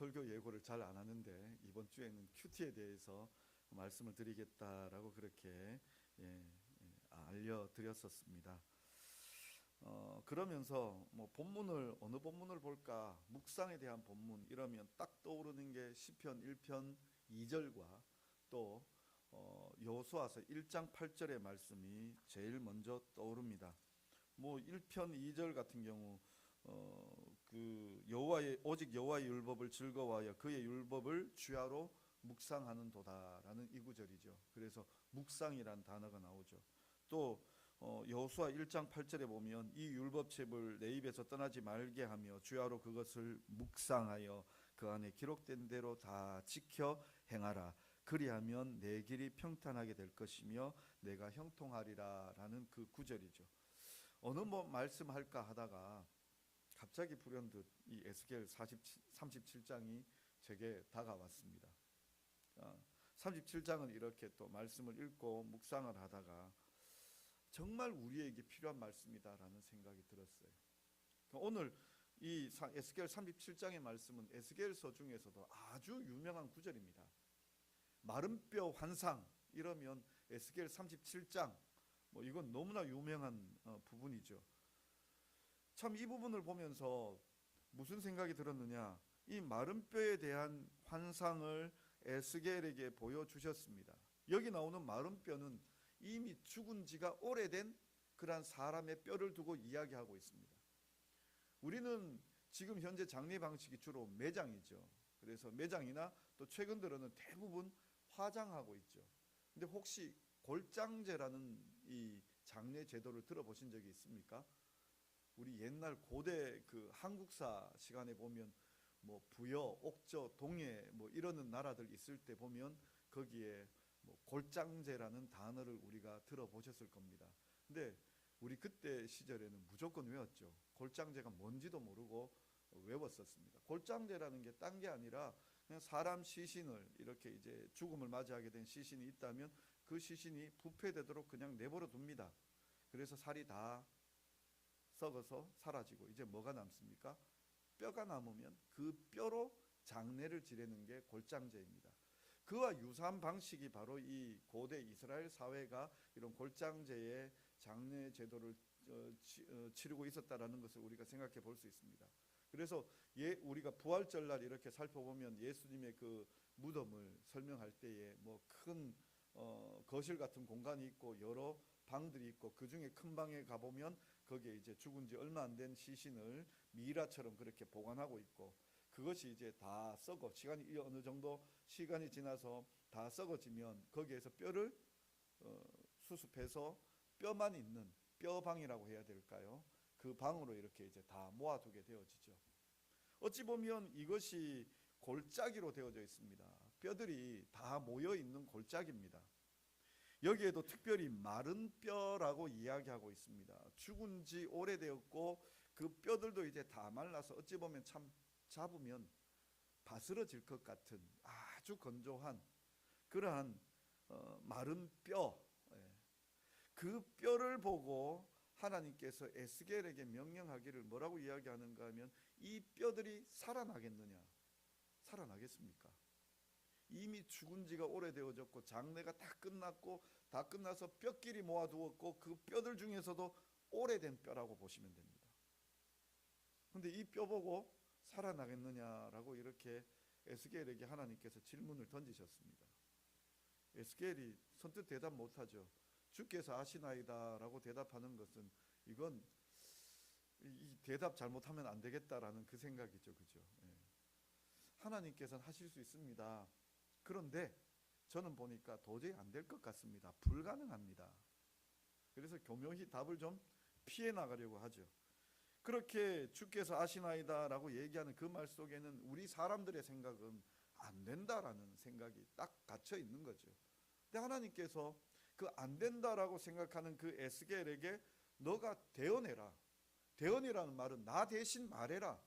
설교 예고를 잘 안 하는데 이번 주에는 큐티에 대해서 말씀을 드리겠다라고 그렇게 알려드렸었습니다. 그러면서 뭐 본문을 어느 본문을 볼까, 묵상에 대한 본문 이러면 딱 떠오르는 게 시편 1편 2절과 또 여호수아서 1장 8절의 말씀이 제일 먼저 떠오릅니다. 뭐 1편 2절 같은 경우 그 여호와의 오직 여호와의 율법을 즐거워하여 그의 율법을 주야로 묵상하는 도다라는 이 구절이죠. 그래서 묵상이란 단어가 나오죠. 또 여호수아 1장 8절에 보면 이 율법책을 내 입에서 떠나지 말게 하며 주야로 그것을 묵상하여 그 안에 기록된 대로 다 지켜 행하라. 그리하면 내 길이 평탄하게 될 것이며 내가 형통하리라라는 그 구절이죠. 어느 뭐 말씀할까 하다가 갑자기 불현듯 이 에스겔 37장이 제게 다가왔습니다. 37장을 이렇게 또 말씀을 읽고 묵상을 하다가 정말 우리에게 필요한 말씀이다라는 생각이 들었어요. 오늘 이 에스겔 37장의 말씀은 에스겔서 중에서도 아주 유명한 구절입니다. 마른 뼈 환상 이러면 에스겔 37장 뭐 이건 너무나 유명한 부분이죠. 참 이 부분을 보면서 무슨 생각이 들었느냐, 이 마른 뼈에 대한 환상을 에스겔에게 보여주셨습니다. 여기 나오는 마른 뼈는 이미 죽은 지가 오래된 그러한 사람의 뼈를 두고 이야기하고 있습니다. 우리는 지금 현재 장례 방식이 주로 매장이죠. 그래서 매장이나 또 최근 들어는 대부분 화장하고 있죠. 근데 혹시 골장제라는 이 장례 제도를 들어보신 적이 있습니까? 우리 옛날 고대 그 한국사 시간에 보면 뭐 부여, 옥저, 동해 뭐 이러는 나라들 있을 때 보면 거기에 뭐 골장제라는 단어를 우리가 들어보셨을 겁니다. 근데 우리 그때 시절에는 무조건 외웠죠. 골장제가 뭔지도 모르고 외웠었습니다. 골장제라는 게 딴 게 아니라 그냥 사람 시신을 이렇게 이제 죽음을 맞이하게 된 시신이 있다면 그 시신이 부패되도록 그냥 내버려 둡니다. 그래서 살이 다 썩어서 사라지고 이제 뭐가 남습니까? 뼈가 남으면 그 뼈로 장례를 지내는 게 골장제입니다. 그와 유사한 방식이 바로 이 고대 이스라엘 사회가 이런 골장제의 장례 제도를 치르고 있었다라는 것을 우리가 생각해 볼 수 있습니다. 그래서 우리가 부활절날 이렇게 살펴보면 예수님의 그 무덤을 설명할 때에 뭐 큰 거실 같은 공간이 있고 여러 방들이 있고 그 중에 큰 방에 가보면 거기에 이제 죽은 지 얼마 안 된 시신을 미이라처럼 그렇게 보관하고 있고, 그것이 이제 다 썩어 시간이 어느 정도 시간이 지나서 다 썩어지면 거기에서 뼈를 수습해서 뼈만 있는 뼈방이라고 해야 될까요? 그 방으로 이렇게 이제 다 모아두게 되어지죠. 어찌 보면 이것이 골짜기로 되어져 있습니다. 뼈들이 다 모여 있는 골짜기입니다. 여기에도 특별히 마른 뼈라고 이야기하고 있습니다. 죽은 지 오래되었고 그 뼈들도 이제 다 말라서 어찌 보면 참 잡으면 바스러질 것 같은 아주 건조한 그러한 마른 뼈, 그 뼈를 보고 하나님께서 에스겔에게 명령하기를 뭐라고 이야기하는가 하면 이 뼈들이 살아나겠느냐? 살아나겠습니까? 이미 죽은 지가 오래되어졌고 장례가 다 끝났고 다 끝나서 뼈끼리 모아두었고 그 뼈들 중에서도 오래된 뼈라고 보시면 됩니다. 그런데 이 뼈 보고 살아나겠느냐라고 이렇게 에스겔에게 하나님께서 질문을 던지셨습니다. 에스겔이 선뜻 대답 못하죠. 주께서 아시나이다 라고 대답하는 것은 이건 이 대답 잘못하면 안 되겠다라는 그 생각이죠. 그죠? 하나님께서는 하실 수 있습니다. 그런데 저는 보니까 도저히 안 될 것 같습니다. 불가능합니다. 그래서 교묘히 답을 좀 피해 나가려고 하죠. 그렇게 주께서 아시나이다 라고 얘기하는 그 말 속에는 우리 사람들의 생각은 안 된다라는 생각이 딱 갇혀 있는 거죠. 근데 하나님께서 그 안 된다라고 생각하는 그 에스겔에게 너가 대언해라. 대언이라는 말은 나 대신 말해라.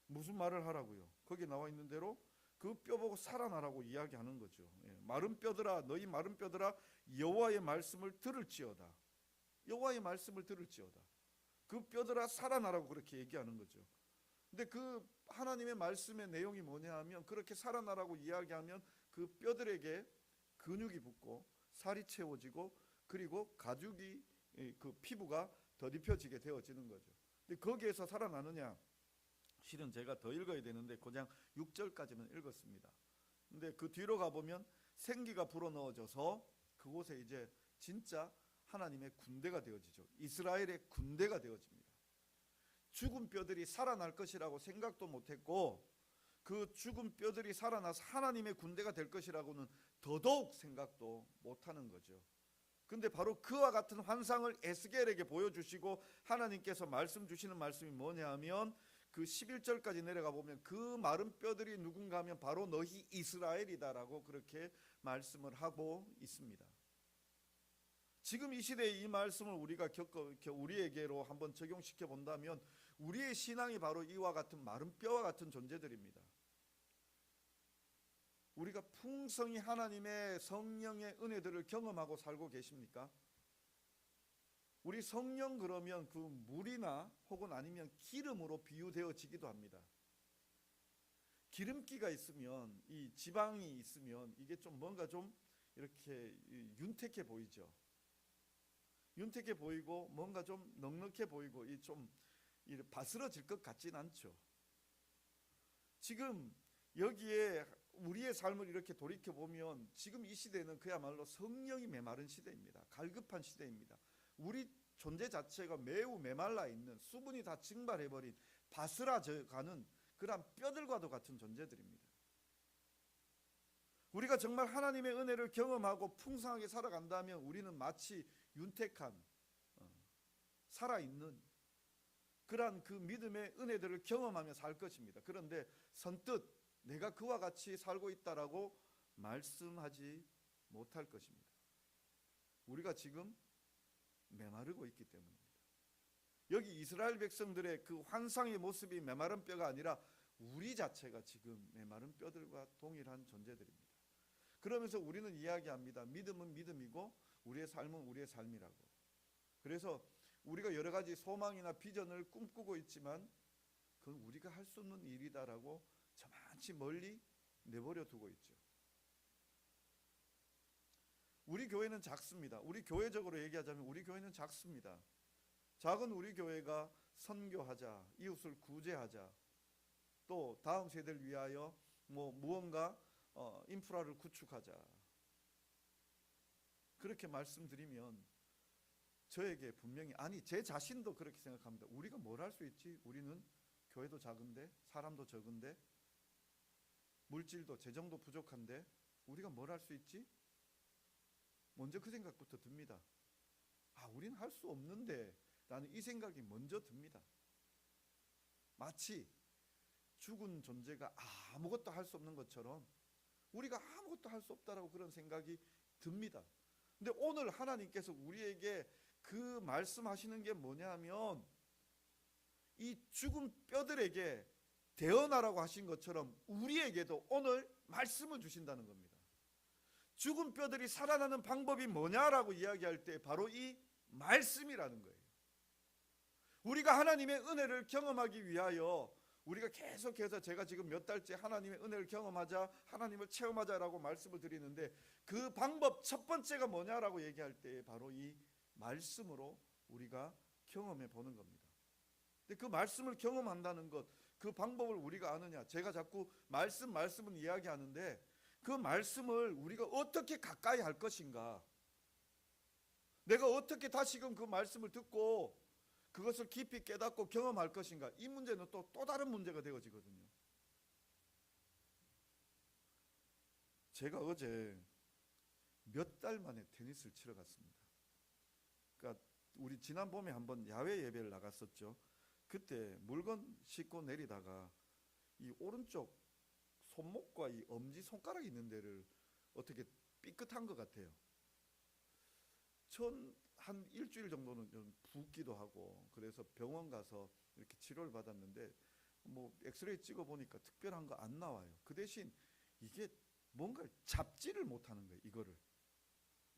무슨 말을 하라고요? 거기 나와 있는 대로 그 뼈 보고 살아나라고 이야기하는 거죠. 마른 뼈들아, 너희 마른 뼈들아, 여호와의 말씀을 들을지어다. 여호와의 말씀을 들을지어다. 그 뼈들아 살아나라고 그렇게 얘기하는 거죠. 근데 그 하나님의 말씀의 내용이 뭐냐 하면 그렇게 살아나라고 이야기하면 그 뼈들에게 근육이 붙고 살이 채워지고 그리고 가죽이 그 피부가 덧입혀지게 되어지는 거죠. 근데 거기에서 살아나느냐? 실은 제가 더 읽어야 되는데 그냥 6절까지만 읽었습니다. 근데 그 뒤로 가보면 생기가 불어넣어져서 그곳에 이제 진짜 하나님의 군대가 되어지죠. 이스라엘의 군대가 되어집니다. 죽은 뼈들이 살아날 것이라고 생각도 못했고 그 죽은 뼈들이 살아나서 하나님의 군대가 될 것이라고는 더더욱 생각도 못하는 거죠. 근데 바로 그와 같은 환상을 에스겔에게 보여주시고 하나님께서 말씀 주시는 말씀이 뭐냐 하면 그 11절까지 내려가 보면 그 마른 뼈들이 누군가 하면 바로 너희 이스라엘이다라고 그렇게 말씀을 하고 있습니다. 지금 이 시대에 이 말씀을 우리가 우리에게로 한번 적용시켜 본다면 우리의 신앙이 바로 이와 같은 마른 뼈와 같은 존재들입니다. 우리가 풍성히 하나님의 성령의 은혜들을 경험하고 살고 계십니까? 우리 성령 그러면 그 물이나 혹은 아니면 기름으로 비유되어지기도 합니다. 기름기가 있으면 이 지방이 있으면 이게 좀 뭔가 좀 이렇게 윤택해 보이죠. 윤택해 보이고 뭔가 좀 넉넉해 보이고 이 좀 바스러질 것 같진 않죠. 지금 여기에 우리의 삶을 이렇게 돌이켜 보면 지금 이 시대는 그야말로 성령이 메마른 시대입니다. 갈급한 시대입니다. 우리 존재 자체가 매우 메말라 있는 수분이 다 증발해버린 바스라져가는 그런 뼈들과도 같은 존재들입니다. 우리가 정말 하나님의 은혜를 경험하고 풍성하게 살아간다면 우리는 마치 윤택한 살아있는 그러한 그 믿음의 은혜들을 경험하며 살 것입니다. 그런데 선뜻 내가 그와 같이 살고 있다라고 말씀하지 못할 것입니다. 우리가 지금 메마르고 있기 때문입니다. 여기 이스라엘 백성들의 그 환상의 모습이 메마른 뼈가 아니라 우리 자체가 지금 메마른 뼈들과 동일한 존재들입니다. 그러면서 우리는 이야기합니다. 믿음은 믿음이고 우리의 삶은 우리의 삶이라고. 그래서 우리가 여러 가지 소망이나 비전을 꿈꾸고 있지만 그건 우리가 할 수 없는 일이다라고 저만치 멀리 내버려 두고 있죠. 우리 교회는 작습니다. 우리 교회적으로 얘기하자면 우리 교회는 작습니다. 작은 우리 교회가 선교하자, 이웃을 구제하자, 또 다음 세대를 위하여 무언가 인프라를 구축하자, 그렇게 말씀드리면 저에게 분명히 아니 제 자신도 그렇게 생각합니다. 우리가 뭘 할 수 있지? 우리는 교회도 작은데 사람도 적은데 물질도 재정도 부족한데 우리가 뭘 할 수 있지? 먼저 그 생각부터 듭니다. 아, 우리는 할 수 없는데 라는 이 생각이 먼저 듭니다. 마치 죽은 존재가 아무것도 할 수 없는 것처럼 우리가 아무것도 할 수 없다라고 그런 생각이 듭니다. 근데 오늘 하나님께서 우리에게 그 말씀하시는 게 뭐냐면 이 죽은 뼈들에게 대언하라고 하신 것처럼 우리에게도 오늘 말씀을 주신다는 겁니다. 죽은 뼈들이 살아나는 방법이 뭐냐라고 이야기할 때 바로 이 말씀이라는 거예요. 우리가 하나님의 은혜를 경험하기 위하여 우리가 계속해서 제가 지금 몇 달째 하나님의 은혜를 경험하자, 하나님을 체험하자라고 말씀을 드리는데 그 방법 첫 번째가 뭐냐라고 얘기할 때 바로 이 말씀으로 우리가 경험해 보는 겁니다. 근데 그 말씀을 경험한다는 것, 그 방법을 우리가 아느냐? 제가 자꾸 말씀은 이야기하는데 그 말씀을 우리가 어떻게 가까이 할 것인가? 내가 어떻게 다시금 그 말씀을 듣고 그것을 깊이 깨닫고 경험할 것인가? 이 문제는 또 다른 문제가 되어지거든요. 제가 어제 몇 달 만에 테니스를 치러 갔습니다. 그러니까 우리 지난 봄에 한번 야외 예배를 나갔었죠. 그때 물건 싣고 내리다가 이 오른쪽 손목과 이 엄지 손가락이 있는 데를 어떻게 삐끗한 것 같아요. 전 한 일주일 정도는 좀 붓기도 하고 그래서 병원 가서 이렇게 치료를 받았는데 엑스레이 찍어 보니까 특별한 거 안 나와요. 그 대신 이게 뭔가 잡지를 못하는 거예요. 이거를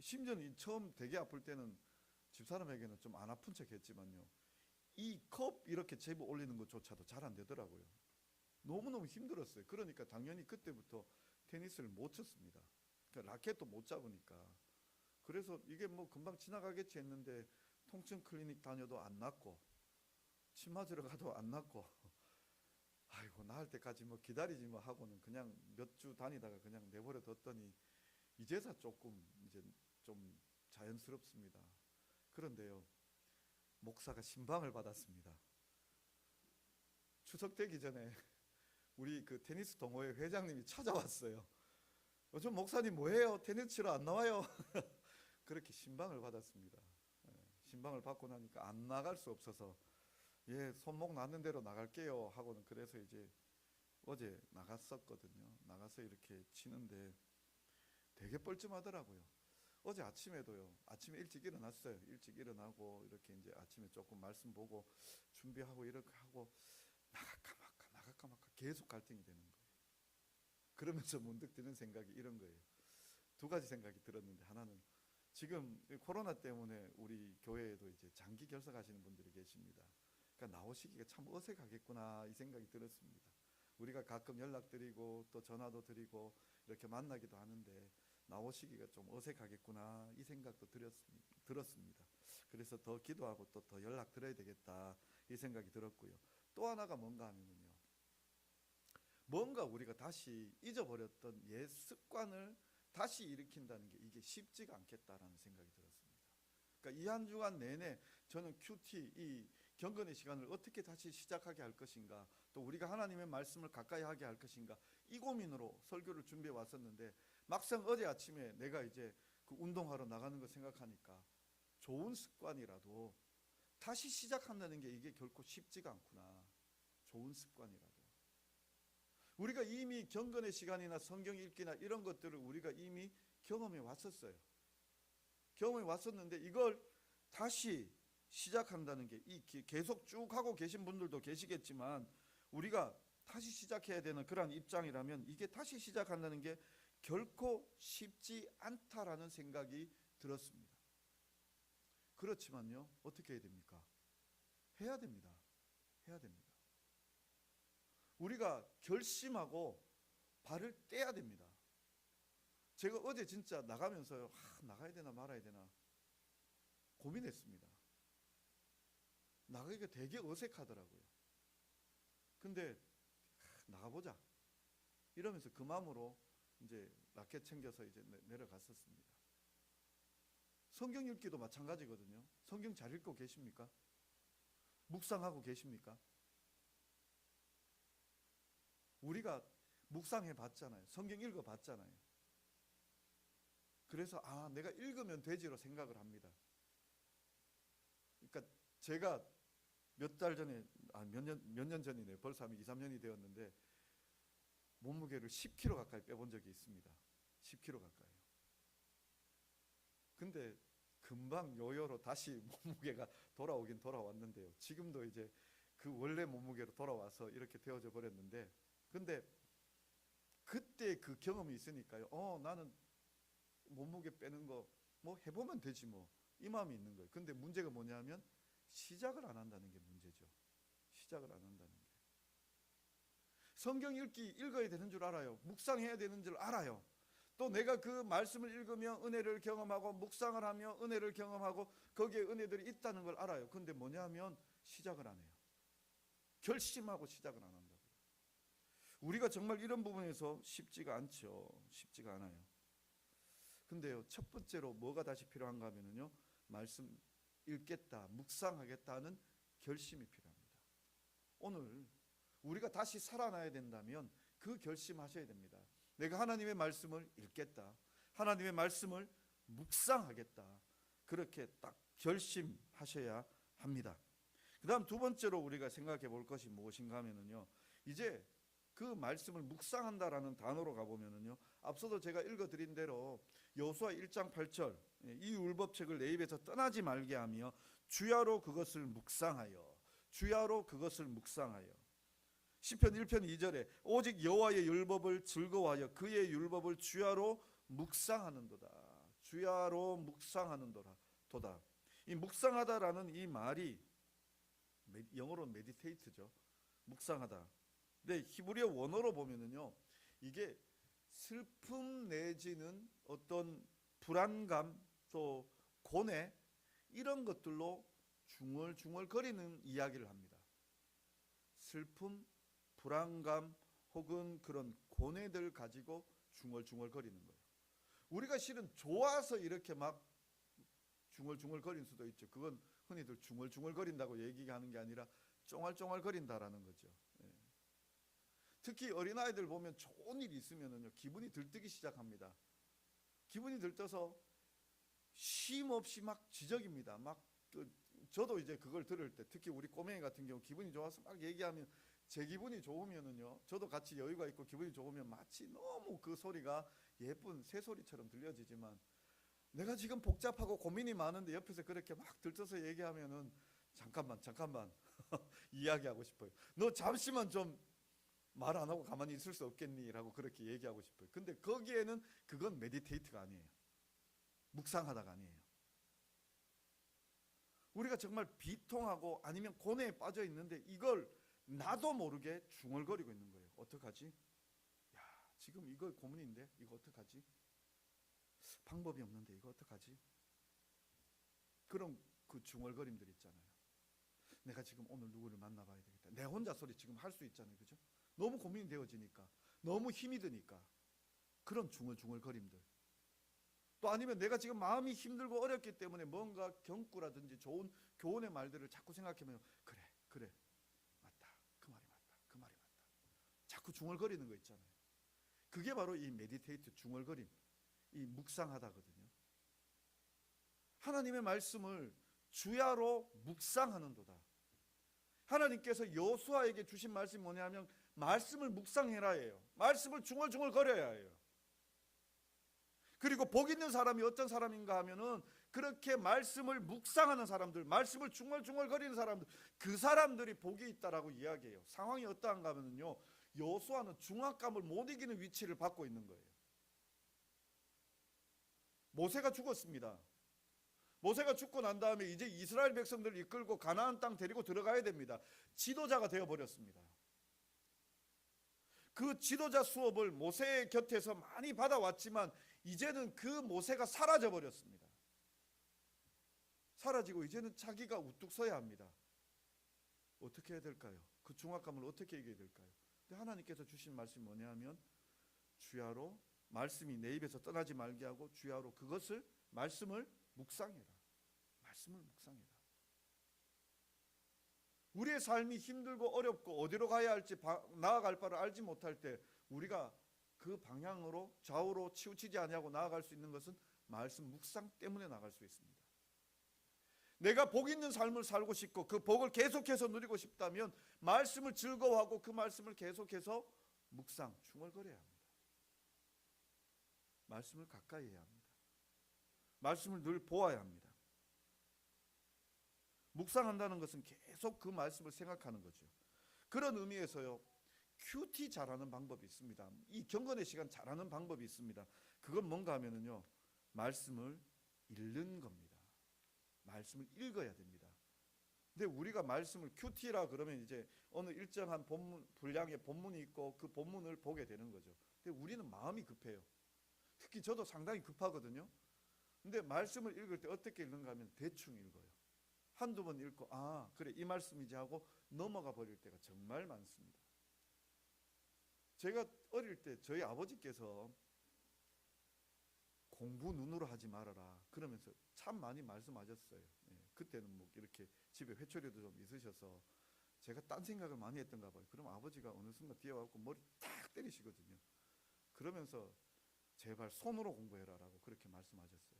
심지어는 처음 되게 아플 때는 집사람에게는 좀 안 아픈 척 했지만요, 이 컵 이렇게 제보 올리는 것조차도 잘 안 되더라고요. 너무너무 힘들었어요. 그러니까 당연히 그때부터 테니스를 못 쳤습니다. 그러니까 라켓도 못 잡으니까. 그래서 이게 뭐 금방 지나가겠지 했는데 통증 클리닉 다녀도 안 낫고 침 맞으러 가도 안 낫고 아이고 나을 때까지 뭐 기다리지 뭐 하고는 그냥 몇 주 다니다가 그냥 내버려 뒀더니 이제서 조금 이제 좀 자연스럽습니다. 그런데요, 목사가 신방을 받았습니다. 추석 되기 전에 우리 그 테니스 동호회 회장님이 찾아왔어요. 요즘 목사님 뭐해요? 테니스 치러 안 나와요? 그렇게 신방을 받았습니다. 신방을 받고 나니까 안 나갈 수 없어서 예, 손목 낫는 대로 나갈게요 하고는 그래서 이제 어제 나갔었거든요. 나가서 이렇게 치는데 되게 뻘쭘하더라고요. 어제 아침에도요. 아침에 일찍 일어났어요. 일찍 일어나고 이렇게 이제 아침에 조금 말씀 보고 준비하고 이렇게 하고 나갈까 말까 계속 갈등이 되는 거예요. 그러면서 문득 드는 생각이 이런 거예요. 두 가지 생각이 들었는데, 하나는 지금 코로나 때문에 우리 교회에도 이제 장기 결석하시는 분들이 계십니다. 그러니까 나오시기가 참 어색하겠구나 이 생각이 들었습니다. 우리가 가끔 연락드리고 또 전화도 드리고 이렇게 만나기도 하는데 나오시기가 좀 어색하겠구나 이 생각도 들었습니다. 그래서 더 기도하고 또 더 연락 드려야 되겠다 이 생각이 들었고요. 또 하나가 뭔가 하면은요, 뭔가 우리가 다시 잊어버렸던 옛 습관을 다시 일으킨다는 게 이게 쉽지가 않겠다라는 생각이 들었습니다. 그러니까 이 한 주간 내내 저는 큐티 이 경건의 시간을 어떻게 다시 시작하게 할 것인가, 또 우리가 하나님의 말씀을 가까이 하게 할 것인가, 이 고민으로 설교를 준비해 왔었는데 막상 어제 아침에 내가 이제 그 운동하러 나가는 거 생각하니까 좋은 습관이라도 다시 시작한다는 게 이게 결코 쉽지가 않구나. 좋은 습관이라도 우리가 이미 경건의 시간이나 성경 읽기나 이런 것들을 우리가 이미 경험해 왔었어요. 경험해 왔었는데 이걸 다시 시작한다는 게 계속 쭉 하고 계신 분들도 계시겠지만 우리가 다시 시작해야 되는 그런 입장이라면 이게 다시 시작한다는 게 결코 쉽지 않다라는 생각이 들었습니다. 그렇지만요, 어떻게 해야 됩니까? 해야 됩니다. 해야 됩니다. 우리가 결심하고 발을 떼야 됩니다. 제가 어제 진짜 나가면서요, 나가야 되나 말아야 되나 고민했습니다. 나가기가 되게 어색하더라고요. 근데 나가보자 이러면서 그 마음으로 이제 라켓 챙겨서 이제 내려갔었습니다. 성경 읽기도 마찬가지거든요. 성경 잘 읽고 계십니까? 묵상하고 계십니까? 우리가 묵상해 봤잖아요. 성경 읽어 봤잖아요. 그래서 내가 읽으면 되지로 생각을 합니다. 그러니까 제가 몇 달 전에 몇 년 전이네요. 벌써 한 2, 3년이 되었는데 몸무게를 10kg 가까이 빼본 적이 있습니다. 10kg 가까이. 근데 금방 요요로 다시 몸무게가 돌아오긴 돌아왔는데요. 지금도 이제 그 원래 몸무게로 돌아와서 이렇게 되어져 버렸는데, 근데 그때 그 경험이 있으니까요. 나는 몸무게 빼는 거 뭐 해보면 되지 뭐 이 마음이 있는 거예요. 근데 문제가 뭐냐면 시작을 안 한다는 게 문제죠. 시작을 안 한다는 게. 성경 읽어야 되는 줄 알아요. 묵상해야 되는 줄 알아요. 또 내가 그 말씀을 읽으며 은혜를 경험하고 묵상을 하며 은혜를 경험하고 거기에 은혜들이 있다는 걸 알아요. 근데 뭐냐면 시작을 안 해요. 결심하고 시작을 안 한다고요. 우리가 정말 이런 부분에서 쉽지가 않죠. 쉽지가 않아요. 근데요, 첫 번째로 뭐가 다시 필요한가 하면요, 말씀 읽겠다, 묵상하겠다는 결심이 필요합니다. 오늘 우리가 다시 살아나야 된다면 그 결심하셔야 됩니다. 내가 하나님의 말씀을 읽겠다, 하나님의 말씀을 묵상하겠다, 그렇게 딱 결심하셔야 합니다. 그 다음 두 번째로 우리가 생각해 볼 것이 무엇인가 하면요, 이제 그 말씀을 묵상한다라는 단어로 가보면요, 앞서도 제가 읽어드린 대로 여호수아 1장 8절 이 율법책을 내 입에서 떠나지 말게 하며 주야로 그것을 묵상하여, 주야로 그것을 묵상하여. 시편 1편 2절에 오직 여호와의 율법을 즐거워하여 그의 율법을 주야로 묵상하는도다. 주야로 묵상하는도다. 이 묵상하다라는 이 말이 영어로는 meditate죠. 묵상하다. 근데 히브리어 원어로 보면은요, 이게 슬픔 내지는 어떤 불안감 또 고뇌 이런 것들로 중얼중얼거리는 이야기를 합니다. 슬픔, 불안감 혹은 그런 고뇌들 가지고 중얼중얼거리는 거예요. 우리가 실은 좋아서 이렇게 막 중얼중얼거릴 수도 있죠. 그건 흔히들 중얼중얼거린다고 얘기하는 게 아니라 쫑알쫑알거린다라는 거죠. 예. 특히 어린아이들 보면 좋은 일이 있으면은요, 기분이 들뜨기 시작합니다. 기분이 들떠서 쉼 없이 막 지적입니다. 저도 이제 그걸 들을 때, 특히 우리 꼬맹이 같은 경우 기분이 좋아서 막 얘기하면, 제 기분이 좋으면은요, 저도 같이 여유가 있고 기분이 좋으면 마치 너무 그 소리가 예쁜 새소리처럼 들려지지만, 내가 지금 복잡하고 고민이 많은데 옆에서 그렇게 막 들떠서 얘기하면은 잠깐만 이야기하고 싶어요. 너 잠시만 좀 말 안 하고 가만히 있을 수 없겠니? 라고 그렇게 얘기하고 싶어요. 근데 거기에는 그건 메디테이트가 아니에요. 묵상하다가 아니에요. 우리가 정말 비통하고 아니면 고뇌에 빠져 있는데 이걸 나도 모르게 중얼거리고 있는 거예요. 어떡하지? 야, 지금 이거 고민인데 이거 어떡하지? 방법이 없는데 이거 어떡하지? 그런 그 중얼거림들 있잖아요. 내가 지금 오늘 누구를 만나봐야 되겠다. 내 혼자 소리 지금 할 수 있잖아요. 그죠? 너무 고민이 되어지니까, 너무 힘이 드니까 그런 중얼중얼거림들. 또 아니면 내가 지금 마음이 힘들고 어렵기 때문에 뭔가 경구라든지 좋은 교훈의 말들을 자꾸 생각하면 그래 맞다 그 말이 맞다 그 말이 맞다 자꾸 중얼거리는 거 있잖아요. 그게 바로 이 메디테이트 중얼거림, 이 묵상하다거든요. 하나님의 말씀을 주야로 묵상하는도다. 하나님께서 여호수아에게 주신 말씀이 뭐냐면 말씀을 묵상해라예요. 말씀을 중얼중얼거려야 해요. 그리고 복 있는 사람이 어떤 사람인가 하면은 그렇게 말씀을 묵상하는 사람들, 말씀을 중얼중얼거리는 사람들, 그 사람들이 복이 있다라고 이야기해요. 상황이 어떠한가 하면요, 여호수아는 중압감을 못 이기는 위치를 받고 있는 거예요. 모세가 죽었습니다. 모세가 죽고 난 다음에 이제 이스라엘 백성들을 이끌고 가나안 땅 데리고 들어가야 됩니다. 지도자가 되어버렸습니다. 그 지도자 수업을 모세의 곁에서 많이 받아왔지만 이제는 그 모세가 사라져버렸습니다. 사라지고 이제는 자기가 우뚝 서야 합니다. 어떻게 해야 될까요? 그 중압감을 어떻게 이겨야 될까요? 근데 하나님께서 주신 말씀이 뭐냐 하면 주야로, 말씀이 내 입에서 떠나지 말게 하고 주야로 그것을, 말씀을 묵상해라. 말씀을 묵상해라. 우리의 삶이 힘들고 어렵고 어디로 가야 할지 나아갈 바를 알지 못할 때 우리가 그 방향으로 좌우로 치우치지 아니하고 나아갈 수 있는 것은 말씀 묵상 때문에 나아갈 수 있습니다. 내가 복 있는 삶을 살고 싶고 그 복을 계속해서 누리고 싶다면 말씀을 즐거워하고 그 말씀을 계속해서 묵상, 중얼거려야 합니다. 말씀을 가까이 해야 합니다. 말씀을 늘 보아야 합니다. 묵상한다는 것은 계속 그 말씀을 생각하는 거죠. 그런 의미에서요, 큐티 잘하는 방법이 있습니다. 이 경건의 시간 잘하는 방법이 있습니다. 그건 뭔가 하면은요, 말씀을 읽는 겁니다. 말씀을 읽어야 됩니다. 근데 우리가 말씀을 큐티라 그러면 이제 어느 일정한 본문, 분량의 본문이 있고 그 본문을 보게 되는 거죠. 근데 우리는 마음이 급해요. 특히 저도 상당히 급하거든요. 근데 말씀을 읽을 때 어떻게 읽는가 하면 대충 읽어요. 한두 번 읽고 아 그래 이 말씀이지 하고 넘어가 버릴 때가 정말 많습니다. 제가 어릴 때 저희 아버지께서 공부 눈으로 하지 말아라 그러면서 참 많이 말씀하셨어요. 예, 그때는 뭐 이렇게 집에 회초리도 좀 있으셔서 제가 딴 생각을 많이 했던가 봐요. 그럼 아버지가 어느 순간 뛰어와서 머리 탁 때리시거든요. 그러면서 제발 손으로 공부해라라고 그렇게 말씀하셨어요.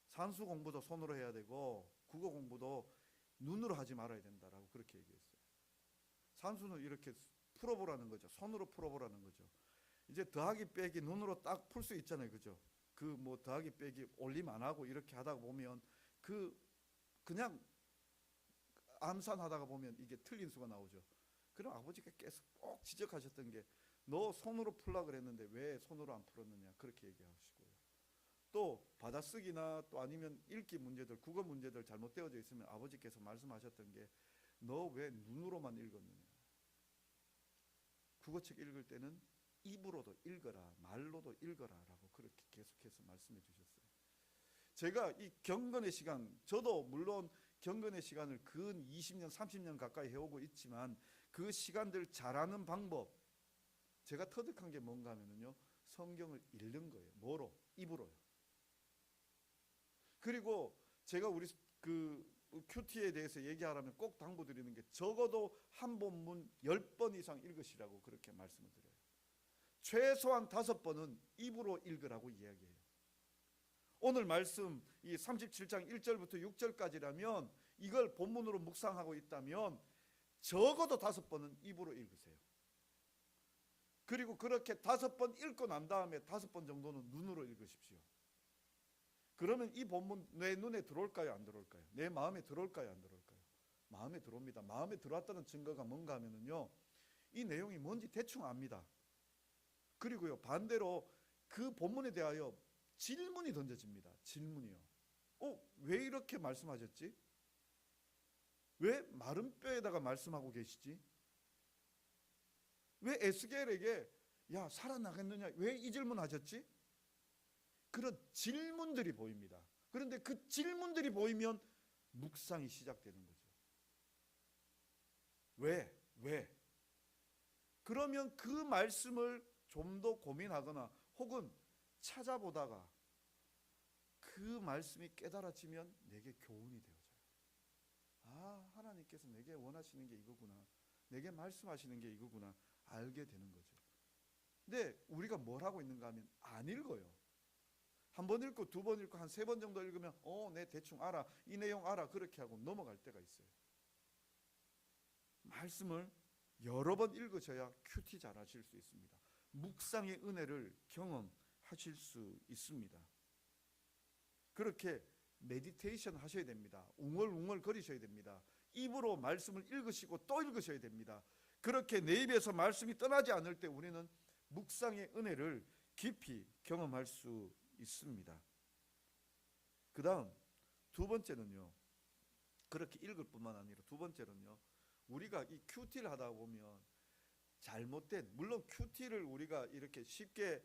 산수 공부도 손으로 해야 되고 국어 공부도 눈으로 하지 말아야 된다라고 그렇게 얘기했어요. 산수는 이렇게 풀어보라는 거죠. 손으로 풀어보라는 거죠. 이제 더하기 빼기 눈으로 딱 풀 수 있잖아요. 그죠? 그 뭐 더하기 빼기 올림 안 하고 이렇게 하다가 보면 그냥 암산하다가 보면 이게 틀린 수가 나오죠. 그럼 아버지가 계속 꼭 지적하셨던 게 너 손으로 풀라 그랬는데 왜 손으로 안 풀었느냐 그렇게 얘기하시고요. 또 받아쓰기나 또 아니면 읽기 문제들, 국어 문제들 잘못되어져 있으면 아버지께서 말씀하셨던 게 너 왜 눈으로만 읽었느냐. 국어책 읽을 때는 입으로도 읽어라, 말로도 읽어라 라고 그렇게 계속해서 말씀해 주셨어요. 제가 이 경건의 시간, 저도 물론 경건의 시간을 근 20년 30년 가까이 해오고 있지만 그 시간들 잘하는 방법, 제가 터득한 게 뭔가 하면요, 성경을 읽는 거예요. 뭐로? 입으로요. 그리고 제가 우리 그 큐티에 대해서 얘기하라면 꼭 당부드리는 게 적어도 한 본문 10번 이상 읽으시라고 그렇게 말씀을 드려요. 최소한 5번은 입으로 읽으라고 이야기해요. 오늘 말씀 이 37장 1절부터 6절까지라면 이걸 본문으로 묵상하고 있다면 적어도 5번은 입으로 읽으세요. 그리고 그렇게 5번 읽고 난 다음에 5번 정도는 눈으로 읽으십시오. 그러면 이 본문 내 눈에 들어올까요, 안 들어올까요? 내 마음에 들어올까요, 안 들어올까요? 마음에 들어옵니다. 마음에 들어왔다는 증거가 뭔가 하면요, 이 내용이 뭔지 대충 압니다. 그리고요, 반대로 그 본문에 대하여 질문이 던져집니다. 질문이요. 왜 이렇게 말씀하셨지? 왜 마른 뼈에다가 말씀하고 계시지? 왜 에스겔에게 야 살아나겠느냐, 왜 이 질문 하셨지? 그런 질문들이 보입니다. 그런데 그 질문들이 보이면 묵상이 시작되는 거죠. 왜? 그러면 그 말씀을 좀 더 고민하거나 혹은 찾아보다가 그 말씀이 깨달아지면 내게 교훈이 되어져요. 아, 하나님께서 내게 원하시는 게 이거구나, 내게 말씀하시는 게 이거구나 알게 되는 거죠. 근데 우리가 뭘 하고 있는가 하면 안 읽어요. 한 번 읽고 2번 읽고 한 3번 정도 읽으면 내 대충 알아, 이 내용 알아, 그렇게 하고 넘어갈 때가 있어요. 말씀을 여러 번 읽으셔야 큐티 잘 하실 수 있습니다. 묵상의 은혜를 경험하실 수 있습니다. 그렇게 메디테이션 하셔야 됩니다. 웅얼웅얼 거리셔야 됩니다. 입으로 말씀을 읽으시고 또 읽으셔야 됩니다. 그렇게 내 입에서 말씀이 떠나지 않을 때 우리는 묵상의 은혜를 깊이 경험할 수 있습니다. 그 다음 2번째는요, 그렇게 읽을 뿐만 아니라 2번째는요, 우리가 이 큐티를 하다 보면 잘못된, 물론 큐티를 우리가 이렇게 쉽게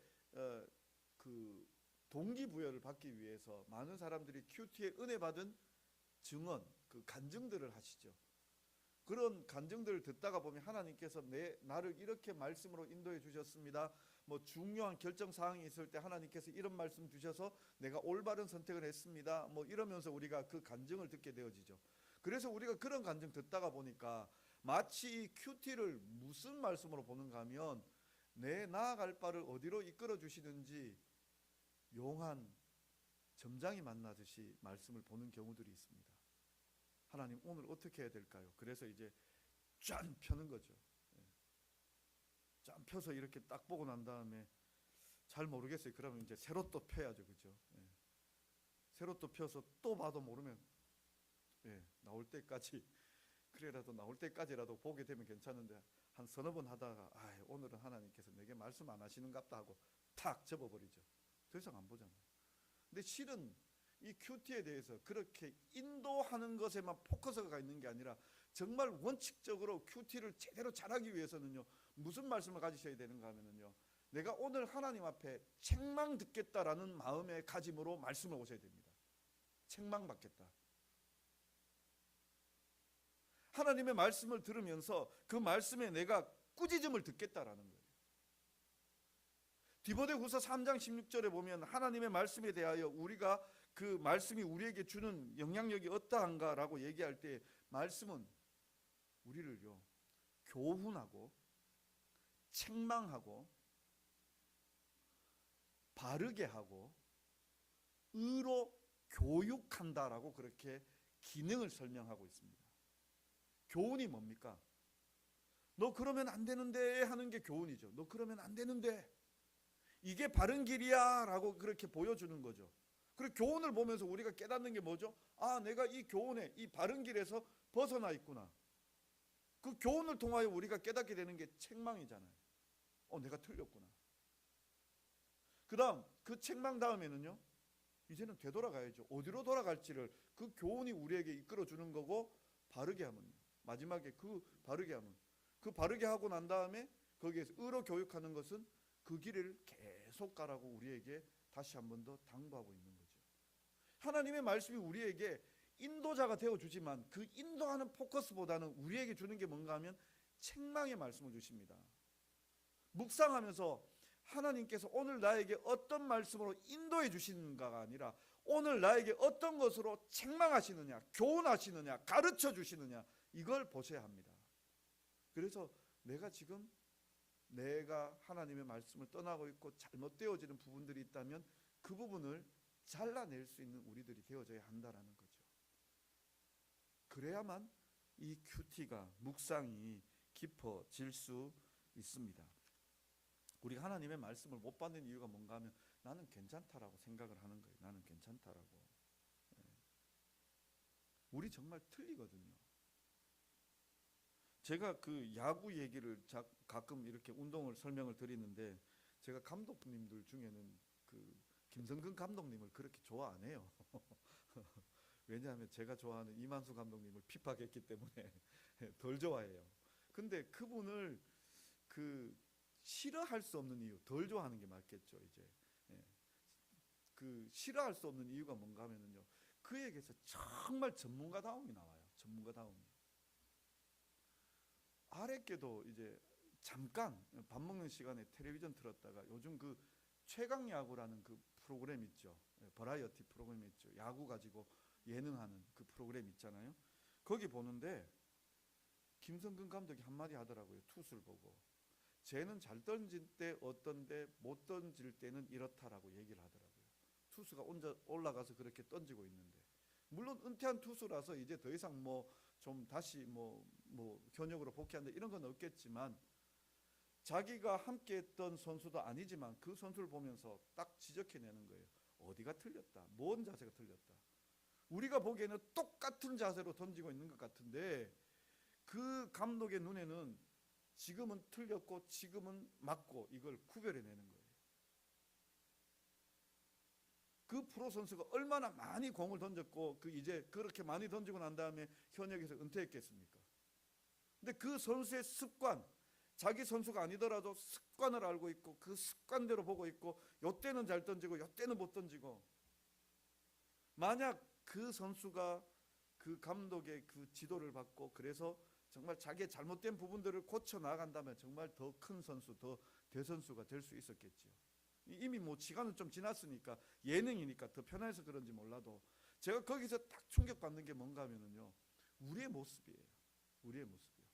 그 동기부여를 받기 위해서 많은 사람들이 큐티에 은혜 받은 증언, 그 간증들을 하시죠. 그런 간증들을 듣다가 보면 하나님께서 나를 이렇게 말씀으로 인도해 주셨습니다. 뭐 중요한 결정 사항이 있을 때 하나님께서 이런 말씀 주셔서 내가 올바른 선택을 했습니다. 뭐 이러면서 우리가 그 간증을 듣게 되어지죠. 그래서 우리가 그런 간증 듣다가 보니까 마치 이 큐티를 무슨 말씀으로 보는가 하면 내 나아갈 바를 어디로 이끌어 주시는지 용한 점장이 만나듯이 말씀을 보는 경우들이 있습니다. 하나님 오늘 어떻게 해야 될까요? 그래서 이제 짠 펴는 거죠. 짠 펴서 이렇게 딱 보고 난 다음에 잘 모르겠어요. 그러면 이제 새로 또 펴야죠, 그죠? 새로 또 펴서 또 봐도 모르면 나올 때까지, 그래라도 나올 때까지라도 보게 되면 괜찮은데 한 서너 번 하다가 오늘은 하나님께서 내게 말씀 안 하시는갑다 하고 탁 접어버리죠. 더 이상 안 보잖아요. 근데 실은 이 큐티에 대해서 그렇게 인도하는 것에만 포커스가 있는 게 아니라 정말 원칙적으로 큐티를 제대로 잘하기 위해서는요, 무슨 말씀을 가지셔야 되는가 하면요, 내가 오늘 하나님 앞에 책망 듣겠다라는 마음의 가짐으로 말씀을 오셔야 됩니다. 책망 받겠다. 하나님의 말씀을 들으면서 그 말씀에 내가 꾸짖음을 듣겠다라는 거예요. 디모데후서 3장 16절에 보면 하나님의 말씀에 대하여 우리가 그 말씀이 우리에게 주는 영향력이 어떠한가라고 얘기할 때 말씀은 우리를요 교훈하고 책망하고 바르게 하고 의로 교육한다라고 그렇게 기능을 설명하고 있습니다. 교훈이 뭡니까? 너 그러면 안 되는데 하는 게 교훈이죠. 너 그러면 안 되는데 이게 바른 길이야 라고 그렇게 보여주는 거죠. 그리고 교훈을 보면서 우리가 깨닫는 게 뭐죠? 아, 내가 이 교훈에, 이 바른 길에서 벗어나 있구나. 그 교훈을 통하여 우리가 깨닫게 되는 게 책망이잖아요. 내가 틀렸구나. 그 다음 그 책망 다음에는요, 이제는 되돌아가야죠. 어디로 돌아갈지를 그 교훈이 우리에게 이끌어주는 거고, 바르게 하면요, 마지막에 그 바르게 하면, 그 바르게 하고 난 다음에 거기에서 의로 교육하는 것은 그 길을 계속 가라고 우리에게 다시 한 번 더 당부하고 있는 거죠. 하나님의 말씀이 우리에게 인도자가 되어주지만 그 인도하는 포커스보다는 우리에게 주는 게 뭔가 하면 책망의 말씀을 주십니다. 묵상하면서 하나님께서 오늘 나에게 어떤 말씀으로 인도해 주시는가가 아니라 오늘 나에게 어떤 것으로 책망하시느냐, 교훈하시느냐, 가르쳐 주시느냐, 이걸 보셔야 합니다. 그래서 내가 하나님의 말씀을 떠나고 있고 잘못되어지는 부분들이 있다면 그 부분을 잘라낼 수 있는 우리들이 되어져야 한다라는 거죠. 그래야만 이 큐티가, 묵상이 깊어질 수 있습니다. 우리가 하나님의 말씀을 못 받는 이유가 뭔가 하면 나는 괜찮다라고 생각을 하는 거예요. 나는 괜찮다라고. 우리 정말 틀리거든요. 제가 그 야구 얘기를 가끔 이렇게 운동을 설명을 드리는데, 제가 감독님들 중에는 그 김성근 감독님을 그렇게 좋아 안 해요. 왜냐하면 제가 좋아하는 이만수 감독님을 핍박했기 때문에 덜 좋아해요. 근데 그분을 싫어할 수 없는 이유, 덜 좋아하는 게 맞겠죠. 이제 싫어할 수 없는 이유가 뭔가 하면은요, 그에게서 정말 전문가다움이 나와요. 전문가다움이. 아랫게도 이제 잠깐 밥 먹는 시간에 텔레비전 틀었다가 요즘 그 최강야구라는 그 프로그램 있죠. 버라이어티 프로그램 있죠. 야구 가지고 예능하는 그 프로그램 있잖아요. 거기 보는데 김성근 감독이 한마디 하더라고요. 투수를 보고. 쟤는 잘 던질 때 어떤데 못 던질 때는 이렇다라고 얘기를 하더라고요. 투수가 올라가서 그렇게 던지고 있는데, 물론 은퇴한 투수라서 이제 더 이상 좀 다시 현역으로 복귀한다 이런 건 없겠지만, 자기가 함께했던 선수도 아니지만 그 선수를 보면서 딱 지적해내는 거예요. 어디가 틀렸다, 뭔 자세가 틀렸다. 우리가 보기에는 똑같은 자세로 던지고 있는 것 같은데 그 감독의 눈에는 지금은 틀렸고 지금은 맞고 이걸 구별해내는 거예요. 그 프로 선수가 얼마나 많이 공을 던졌고 이제 그렇게 많이 던지고 난 다음에 현역에서 은퇴했겠습니까? 근데 그 선수의 습관, 자기 선수가 아니더라도 습관을 알고 있고 그 습관대로 보고 있고, 요때는 잘 던지고 요때는 못 던지고, 만약 그 선수가 그 감독의 그 지도를 받고 그래서 정말 자기의 잘못된 부분들을 고쳐 나간다면 정말 더 큰 선수, 더 대선수가 될 수 있었겠죠. 이미 시간은 좀 지났으니까, 예능이니까 더 편해서 그런지 몰라도 제가 거기서 딱 충격받는 게 뭔가 하면은요, 우리의 모습이에요. 우리의 모습이에요.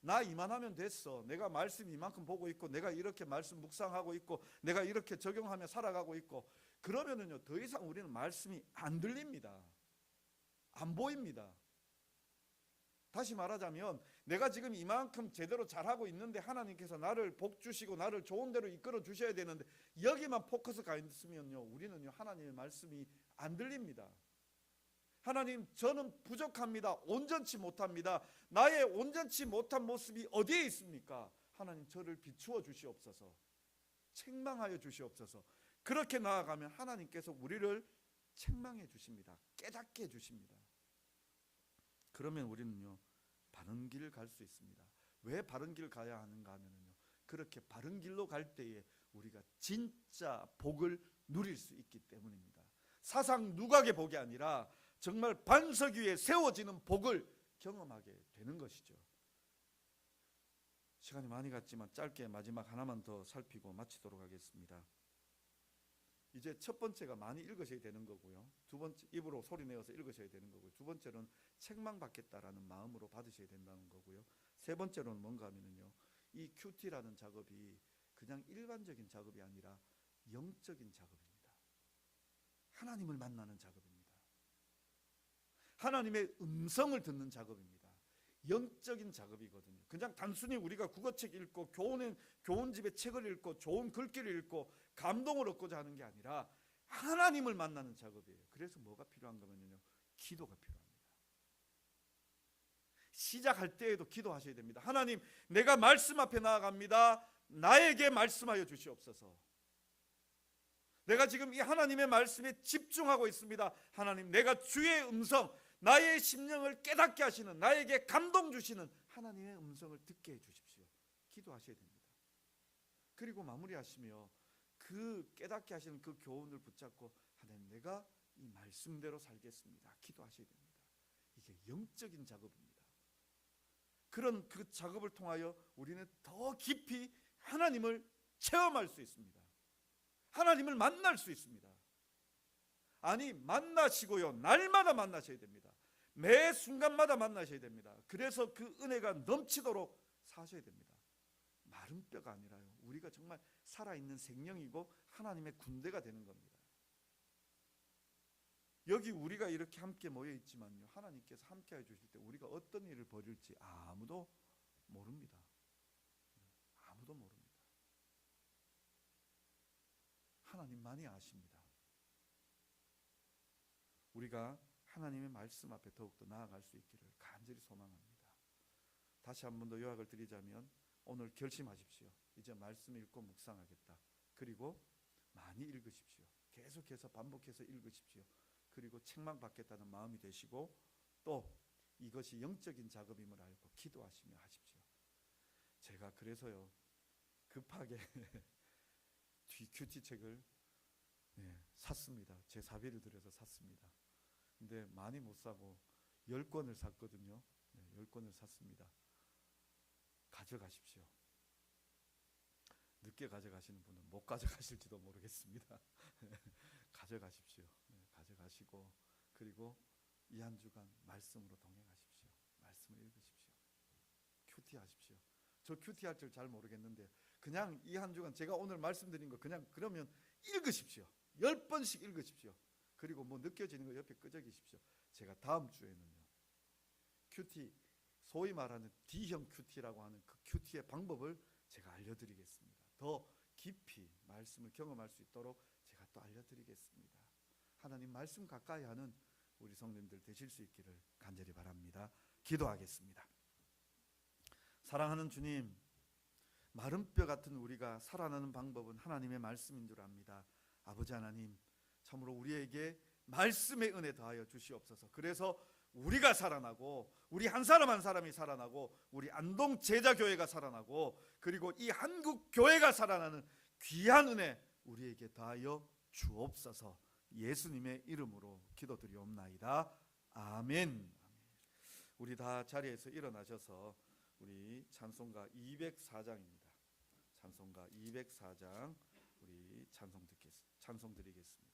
나 이만하면 됐어. 내가 말씀 이만큼 보고 있고 내가 이렇게 말씀 묵상하고 있고 내가 이렇게 적용하며 살아가고 있고, 그러면은요 더 이상 우리는 말씀이 안 들립니다. 안 보입니다. 다시 말하자면 내가 지금 이만큼 제대로 잘하고 있는데 하나님께서 나를 복 주시고 나를 좋은 데로 이끌어 주셔야 되는데 여기만 포커스가 있으면요, 우리는요 하나님의 말씀이 안 들립니다. 하나님, 저는 부족합니다. 온전치 못합니다. 나의 온전치 못한 모습이 어디에 있습니까? 하나님, 저를 비추어 주시옵소서. 책망하여 주시옵소서. 그렇게 나아가면 하나님께서 우리를 책망해 주십니다. 깨닫게 해 주십니다. 그러면 우리는요 바른 길을 갈 수 있습니다. 왜 바른 길을 가야 하는가 하면요, 그렇게 바른 길로 갈 때에 우리가 진짜 복을 누릴 수 있기 때문입니다. 사상 누각의 복이 아니라 정말 반석 위에 세워지는 복을 경험하게 되는 것이죠. 시간이 많이 갔지만 짧게 마지막 하나만 더 살피고 마치도록 하겠습니다. 이제 첫 번째가 많이 읽으셔야 되는 거고요. 두 번째, 입으로 소리 내어서 읽으셔야 되는 거고요. 두 번째는 책망받겠다라는 마음으로 받으셔야 된다는 거고요. 세 번째로는 뭔가 하면요, 이 큐티라는 작업이 그냥 일반적인 작업이 아니라 영적인 작업입니다. 하나님을 만나는 작업입니다. 하나님의 음성을 듣는 작업입니다. 영적인 작업이거든요. 그냥 단순히 우리가 국어책 읽고 교훈집에 책을 읽고 좋은 글귀를 읽고 감동을 얻고자 하는 게 아니라 하나님을 만나는 작업이에요. 그래서 뭐가 필요한 거면요, 기도가 필요합니다. 시작할 때에도 기도하셔야 됩니다. 하나님, 내가 말씀 앞에 나아갑니다. 나에게 말씀하여 주시옵소서. 내가 지금 이 하나님의 말씀에 집중하고 있습니다. 하나님, 내가 주의 음성, 나의 심령을 깨닫게 하시는, 나에게 감동 주시는 하나님의 음성을 듣게 해 주십시오. 기도하셔야 됩니다. 그리고 마무리하시며 그 깨닫게 하시는 그 교훈을 붙잡고 하나님, 내가 이 말씀대로 살겠습니다. 기도하셔야 됩니다. 이게 영적인 작업입니다. 그런 그 작업을 통하여 우리는 더 깊이 하나님을 체험할 수 있습니다. 하나님을 만날 수 있습니다. 아니, 만나시고요, 날마다 만나셔야 됩니다. 매 순간마다 만나셔야 됩니다. 그래서 그 은혜가 넘치도록 사셔야 됩니다. 마른 뼈가 아니라요, 우리가 정말 살아있는 생명이고 하나님의 군대가 되는 겁니다. 여기 우리가 이렇게 함께 모여 있지만요, 하나님께서 함께 해 주실 때 우리가 어떤 일을 벌일지 아무도 모릅니다. 아무도 모릅니다. 하나님만이 아십니다. 우리가 하나님의 말씀 앞에 더욱더 나아갈 수 있기를 간절히 소망합니다. 다시 한 번 더 요약을 드리자면, 오늘 결심하십시오. 이제 말씀 읽고 묵상하겠다. 그리고 많이 읽으십시오. 계속해서 반복해서 읽으십시오. 그리고 책망 받겠다는 마음이 되시고, 또 이것이 영적인 작업임을 알고 기도하시며 하십시오. 제가 그래서요, 급하게 큐티 책을 샀습니다. 제 사비를 들여서 샀습니다. 근데 많이 못 사고 10권을 샀거든요. 10권을 샀습니다. 가져가십시오. 늦게 가져가시는 분은 못 가져가실지도 모르겠습니다. 가져가십시오. 가져가시고, 그리고 이 한 주간 말씀으로 동행하십시오. 말씀을 읽으십시오. 큐티 하십시오. 저 큐티 할 줄 잘 모르겠는데 그냥 이 한 주간 제가 오늘 말씀드린 거 그냥 그러면 읽으십시오. 10번씩 읽으십시오. 그리고 뭐 느껴지는 거 옆에 끄적이십시오. 제가 다음 주에는요, 큐티, 소위 말하는 D형 큐티라고 하는 그 큐티의 방법을 제가 알려드리겠습니다. 더 깊이 말씀을 경험할 수 있도록 제가 또 알려드리겠습니다. 하나님 말씀 가까이 하는 우리 성도님들 되실 수 있기를 간절히 바랍니다. 기도하겠습니다. 사랑하는 주님, 마른 뼈 같은 우리가 살아나는 방법은 하나님의 말씀인 줄 압니다. 아버지 하나님, 참으로 우리에게 말씀의 은혜 더하여 주시옵소서. 그래서 우리가 살아나고, 우리 한 사람 한 사람이 살아나고, 우리 안동 제자교회가 살아나고, 그리고 이 한국 교회가 살아나는 귀한 은혜 우리에게 더하여 주옵소서. 예수님의 이름으로 기도드리옵나이다. 아멘. 우리 다 자리에서 일어나셔서 우리 찬송가 204장입니다. 찬송가 204장 우리 찬송 드리겠습니다.